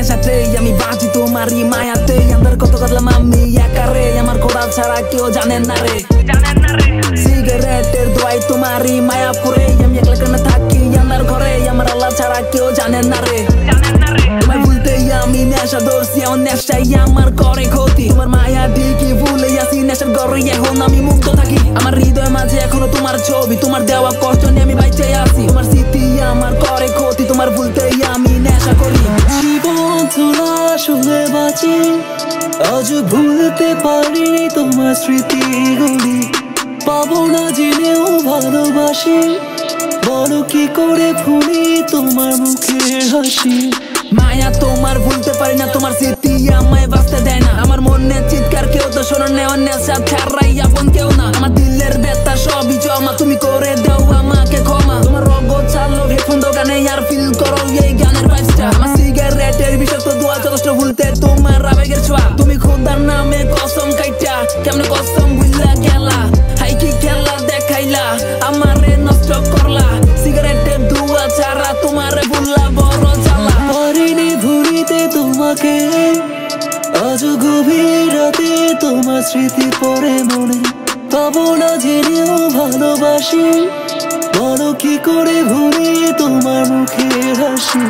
নেশাতে আমি বাঁচি তোমারই মায়াতে আমার কত কাটলাম আমি একারে আমার ঘোড়া ছাড়া কেউ জানেন না রে সিগারেটের দোয়াই তোমারই মায়াপুরে আমি একলা কেন থাকি আমার ঘরে আমার আল্লাহ ছাড়া কেউ জানেন না রে তোমায় ভুলতে আমি নেশা ধরছি আমার নেশাই আমার করে ক্ষতি তোমার মায়া ঠিকই ভুলে আসি নেশার ঘরে এখন আমি মুক্ত থাকি আমার হৃদয় মাঝে এখনো তোমার ছবি তোমার দেওয়া কষ্ট নিয়ে আমি বাইচে আসি তোমার স্মৃতি আমার করে ক্ষতি তোমার ভুলতে আমি নেশা করি জীবন তোলা শুনে বাঁচি আজ ভুলতে পারিনি তোমার স্মৃতিগুলি পাবো না জেনেও ভালোবাসি বলো কি করে ভুলি তোমার মুখের হাসি মায়া তোমার ভুলতে পারি না তোমার স্মৃতি আমায় বাঁচতে দেয় না আমার মনে চিৎকার কেউ তো শোনো না অন্যের সাথে ছাড়াই আপন কেউ না আমার দিলের ব্যথা সবই জমা তুমি করে দাও আমাকে ক্ষমা তোমার রগ চালো হেডফোন দোকানে আর ফিল করো এই গানের ভাইবসটা আমার সিগারেটের বিষাক্ত দোয়া যথেষ্ট ভুলতে তোমার আবেগের ছোঁয়া তুমি খোদার নামে কসম কাইটা কেমনে কসম ভুললা গেলা হাই কি খেলা দেখাইলা আমারে নষ্ট করলা সিগারেটের দোয়া ছাড়া তোমারে ভুললা বড় জ্বালা পারিনি ভুলিতে তোমাকে আজ গভীর রাতে তোমার স্মৃতি পড়ে মনে পাবো না জেনেও ভালোবাসি বলো কি করে ভুলি তোমার মুখের হাসি